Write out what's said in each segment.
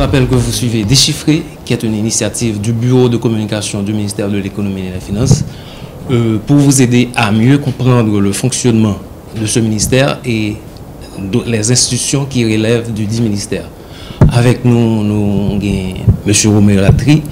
rappelle que vous suivez Déchiffré, qui est une initiative du Bureau de communication du ministère de l'économie et des finances, pour vous aider à mieux comprendre le fonctionnement de ce ministère et les institutions qui relèvent du dit ministère. Avec nous, nous avons M. Roméo Latry.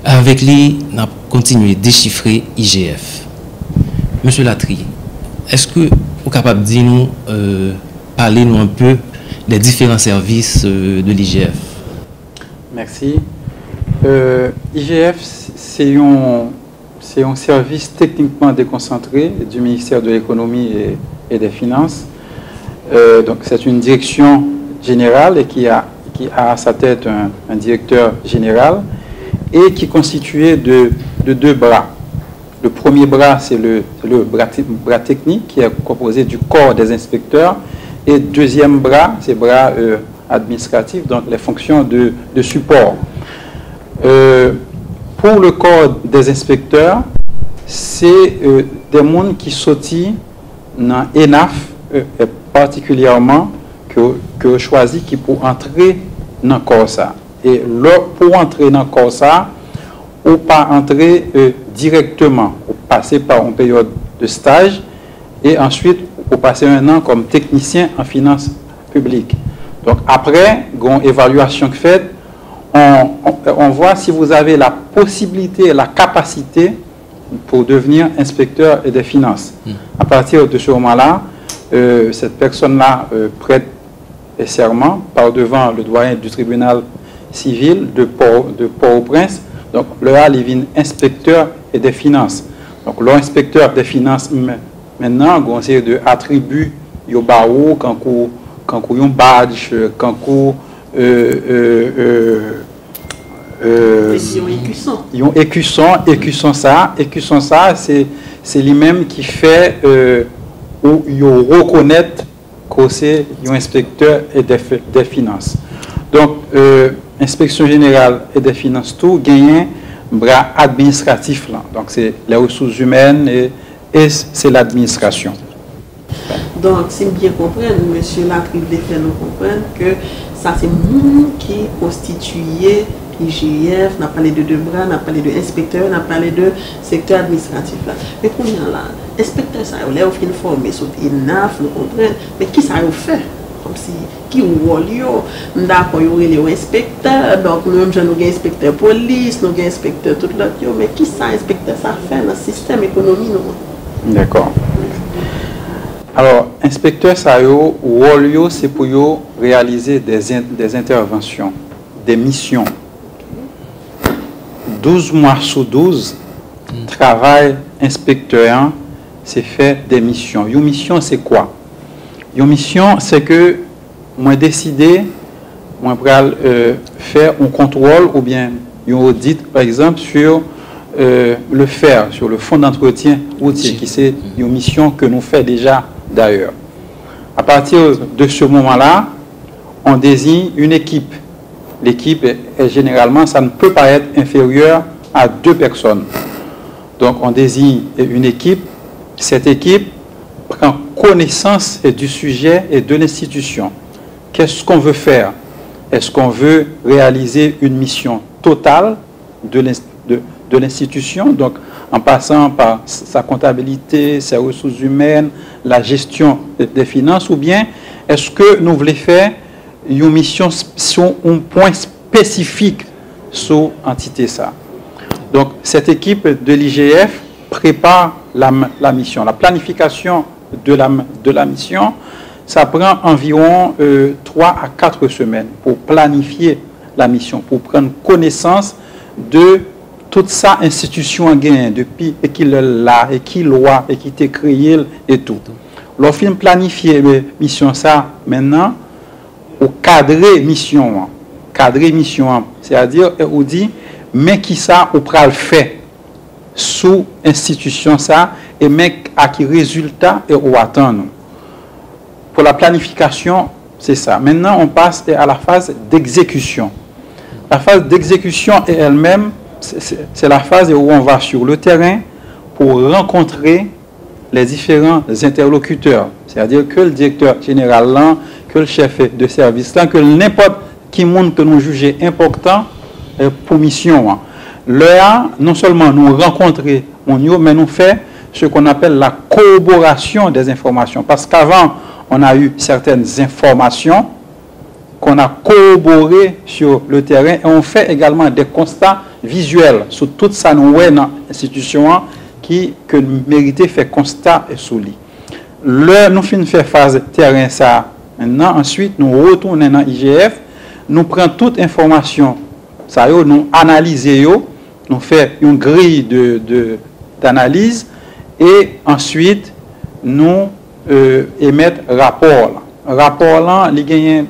Avec lui, nous avons continué à déchiffrer IGF. M. Latry, est-ce que vous êtes capable de nous parler un peu des différents services de l'IGF? Merci. IGF, c'est un service techniquement déconcentré du ministère de l'économie et des finances. Donc c'est une direction générale et qui a à sa tête un directeur général et qui est constitué de deux bras. Le premier bras, c'est le bras technique qui est composé du corps des inspecteurs et le deuxième bras, c'est le bras administratif, donc les fonctions de support. Pour le corps des inspecteurs, c'est des mondes qui sortent dans ENAF, particulièrement que choisi qui pour entrer dans le corps ça. Et pour entrer dans le corps ça, ou pas entrer directement, ou passer par une période de stage et ensuite ou passer un an comme technicien en finances publiques. Donc après, une évaluation faite, on voit si vous avez la possibilité et la capacité pour devenir inspecteur des finances. À partir de ce moment-là, cette personne-là prête serment par devant le doyen du tribunal civil de Port-au-Prince. Donc, le il devient inspecteur des finances. Donc, l'inspecteur des finances, maintenant, on a une série d'attributs, il y a quand il y a un badge, quand il y a un écusson ça, c'est lui-même qui fait où il reconnaît que c'est un inspecteur des finances. Donc, inspection générale et des finances, tout gagne un bras administratif là. Donc, c'est les ressources humaines et c'est l'administration. Donc, si bien comprendre, M. Latry voulait faire nous comprendre que ça, c'est nous qui constituait l'IGF, on a parlé de deux bras, on a parlé de inspecteur, on a parlé de secteur administratif là. Mais combien là, inspecteur, ça a offert une formée sur INAF, nous comprenons, mais qui ça a fait? Comme si, qui ou d'accord, il y aurait inspecteur, donc nous avons un inspecteur police, nous avons un inspecteur tout l'autre, mais qui ça, inspecteur, ça fait dans le système économique? D'accord. Alors, inspecteur, ça c'est pour réaliser des interventions, des missions. 12 mois sur 12, travail inspecteur, c'est faire des missions. Une mission, c'est quoi? Une mission, c'est que moi décidé, moi faire un contrôle ou bien un audit, par exemple, sur le FER, sur le fonds d'entretien routier, qui c'est une mission que nous faisons déjà d'ailleurs. À partir de ce moment-là, on désigne une équipe. L'équipe, généralement, ça ne peut pas être inférieur à 2 personnes. Donc, on désigne une équipe. Cette équipe prend connaissance du sujet et de l'institution. Qu'est-ce qu'on veut faire? Est-ce qu'on veut réaliser une mission totale de l'institution, donc en passant par sa comptabilité, ses ressources humaines, la gestion des finances, ou bien est-ce que nous voulons faire une mission sur un point spécifique sur l'entité ça? Donc, cette équipe de l'IGF prépare la mission. La planification de la mission, ça prend environ 3 à 4 semaines pour planifier la mission, pour prendre connaissance de toute sa institution a gagné depuis et qu'il l'a et qui loi et qui était créé et tout. Lorsqu'on planifier la mission ça maintenant, au cadrer mission, c'est-à-dire on dit mais qui ça au pral fait sous institution ça et mais à qui résultat et au attendre. Pour la planification, c'est ça. Maintenant, on passe à la phase d'exécution. La phase d'exécution est elle-même, c'est la phase où on va sur le terrain pour rencontrer les différents interlocuteurs. C'est-à-dire que le directeur général, là, que le chef de service, là, que n'importe qui monde que nous jugeons important pour mission. Là, non seulement nous rencontrer, mais nous fait ce qu'on appelle la corroboration des informations. Parce qu'avant, on a eu certaines informations qu'on a corroborées sur le terrain et on fait également des constats visuels sur toute ça nous dans l'institution que mérité faire constat et sous lui. Nous finissons faire phase terrain ça maintenant, ensuite nous retournons dans IGF, nous prenons toute information, ça nous analysons, nous faisons une grille d'analyse et ensuite nous émettons rapport. Rapport là, il y a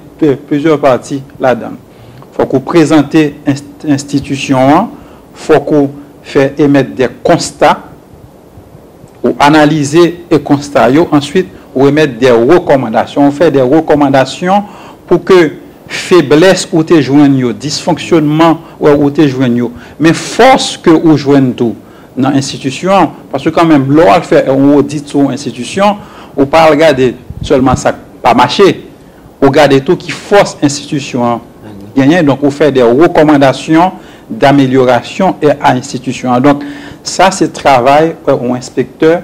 plusieurs parties là-dedans. Il faut qu'on présente l'institution, il faut qu'on émette des constats, ou analyser et constater, ensuite on émettre des recommandations. On fait des recommandations pour que faiblesse ou te joignent, dysfonctionnement ou te joignent, mais force que ou joignent tout dans l'institution, parce que quand même l'on fait un audit sur l'institution, on pas regarder seulement ça pas marcher, on regarder tout qui force l'institution gagner, donc on fait des recommandations d'amélioration à l'institution. Donc ça c'est travail au inspecteur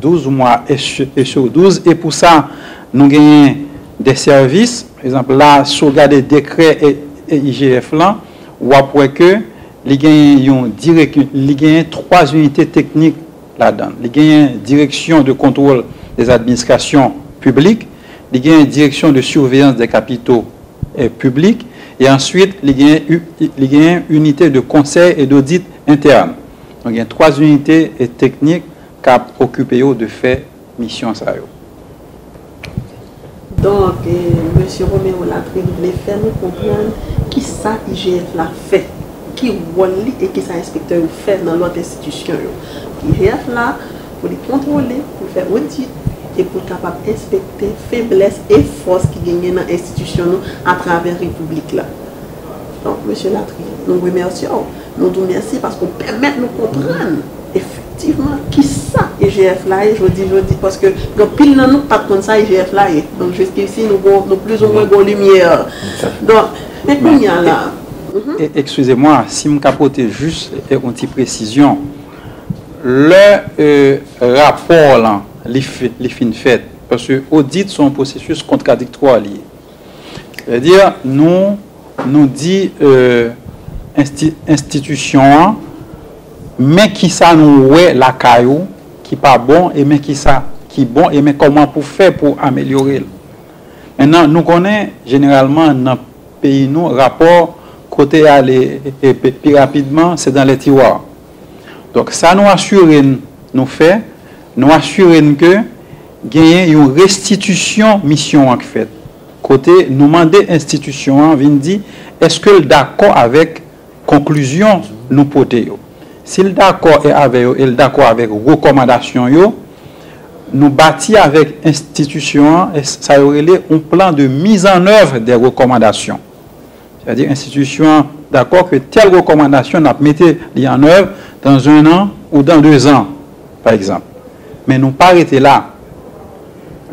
12 mois et sur 12, et pour ça nous gagnons des services, par exemple là sur regarder décret et IGF là, ou après que il y a 3 unités techniques là-dedans. Il y a une direction de contrôle des administrations publiques, il y a une direction de surveillance des capitaux publics, et ensuite il y a une unité de conseil et d'audit interne. Donc il y a 3 unités techniques qui ont occupé de faire mission. Donc, M. Roméo Latry voulait faire nous comprendre qui ça IGF l'a fait, qui rôle et qui ça inspecteur fait dans l'autre institution. IGF là, pour les contrôler, pour faire audit et pour capable inspecter faiblesse et force qui gagnent dans l'institution à travers la République là. Donc, M. Latry, nous remercions, nous vous remercions parce qu'on permet de nous comprendre effectivement qui ça IGF là est, je dis parce que le pile dans nous pas comme ça IGF là est. Donc jusqu'ici nous avons plus ou moins bonne lumière. Donc maintenant il y a là. Excusez-moi, si je capote juste une petite précision. Le rapport là, les fins faites, parce que audit sont un processus contradictoire lié. C'est-à-dire nous dit institution, mais qui ça nous ouais la caillou qui pas bon et mais qui ça qui bon et mais comment pour faire pour améliorer. Maintenant nous connaissons généralement dans le pays nous rapport côté aller et plus rapidement c'est dans les tiroirs. Donc ça nous assure nous assurer que gagner une restitution mission en fait. Côté nous demander institution vient dire est-ce que d'accord avec conclusion nous porter. S'il d'accord est d'accord avec recommandation nous bâtir avec institution et ça aurait un plan de mise en œuvre des recommandations. C'est-à-dire institution d'accord que telle recommandation n'a mettre en œuvre dans 1 an ou dans 2 ans par exemple. Mais nous pas arrêter là.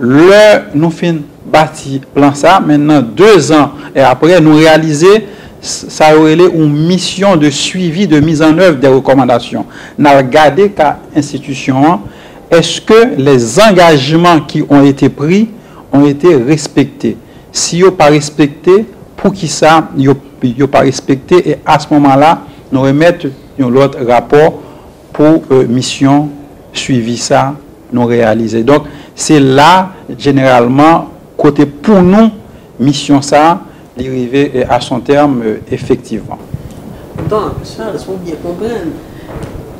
Nous fin bâti plan ça maintenant 2 ans et après nous réaliser ça aurait une mission de suivi de mise en œuvre des recommandations. Nous regardé qu'à institution est-ce que les engagements qui ont été pris ont été respectés. Si ils n'ont pas respecté, pour qui ça ils n'ont pas respecté et à ce moment-là nous remettre un autre rapport pour mission suivi ça nous réaliser. Donc c'est là généralement côté pour nous mission ça arriver à son terme effectivement. Donc ça il faut bien comprendre.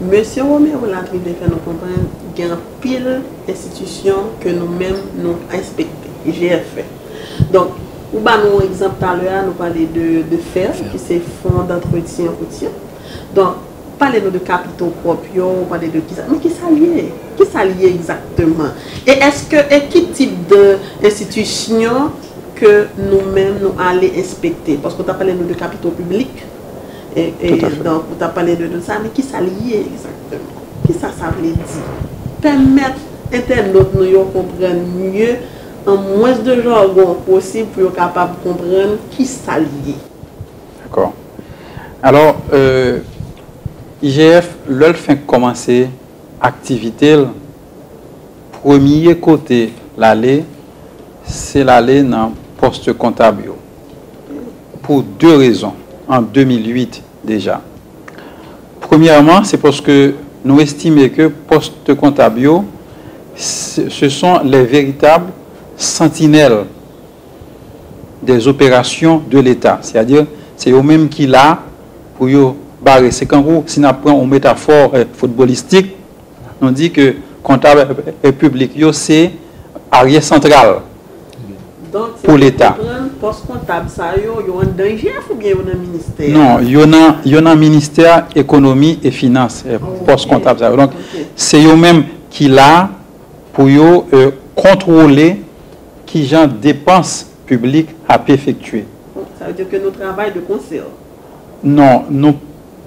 Monsieur Roméo Latry de faire nous comprendre qu'il y a pile d'institutions que nous-mêmes nous inspectons, IGF. Donc ou nous exemple tout à l'heure nous parler de FER qui c'est fonds d'entretien routier. Donc parlez-nous de capitaux propres, parlez de qui ça, mais qui ça lié exactement. Et est-ce que et quel type d'institution que nous-mêmes nous allons inspecter parce qu'on t'a parlé de capitaux publics et donc on t'a parlé de ça, mais qui ça lié exactement, qui ça veut dire permettre internautes nous comprendre mieux en moins de jargon possible pour être capable de comprendre qui ça lié. D'accord. Alors, IGF, leur fait commencer activité, premier côté l'aller, c'est l'aller dans poste comptable. Pour deux raisons, en 2008 déjà. Premièrement, c'est parce que nous estimons que poste comptable, ce sont les véritables sentinelles des opérations de l'État. C'est-à-dire, c'est eux-mêmes qui là pour barrer. C'est quand vous, si on prend une métaphore footballistique, on dit que comptable et public, c'est arrière central pour l'État. Poste comptable, ça y a un danger ou bien un ministère? Non, il y a un ministère économie et finances, poste comptable. Donc, c'est eux-mêmes qui là pour contrôler qui genre dépenses publiques à effectuer. Ça veut dire que nous travaillons de concert? Non, nous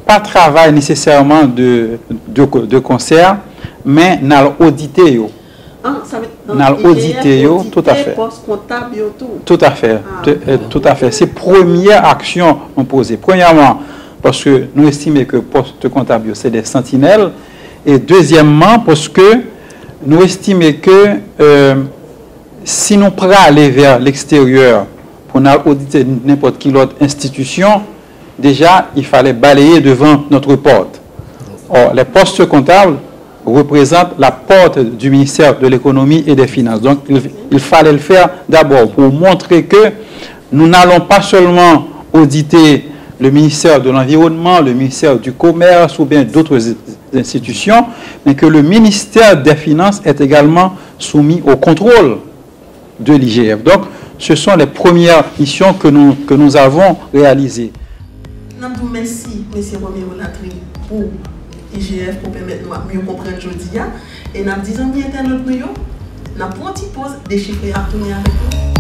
pas travail nécessairement de concert, mais nous audité. Nous audité, tout à fait. Tout à fait. Tout à fait. C'est première action qu'on posait. Premièrement, parce que nous estimons que poste comptable, c'est des sentinelles. Et deuxièmement, parce que nous estimons que si nous prenons aller vers l'extérieur pour auditer n'importe quelle autre institution, déjà, il fallait balayer devant notre porte. Or, les postes comptables représentent la porte du ministère de l'économie et des finances. Donc, il fallait le faire d'abord pour montrer que nous n'allons pas seulement auditer le ministère de l'Environnement, le ministère du Commerce ou bien d'autres institutions, mais que le ministère des Finances est également soumis au contrôle de l'IGF. Donc, ce sont les premières missions que nous avons réalisées. Merci, M. Romero Latry, pour IGF, pour permettre de mieux comprendre aujourd'hui. Et nous disons bien internaute, nous avons une petite pause, des chiffres à tourner avec nous.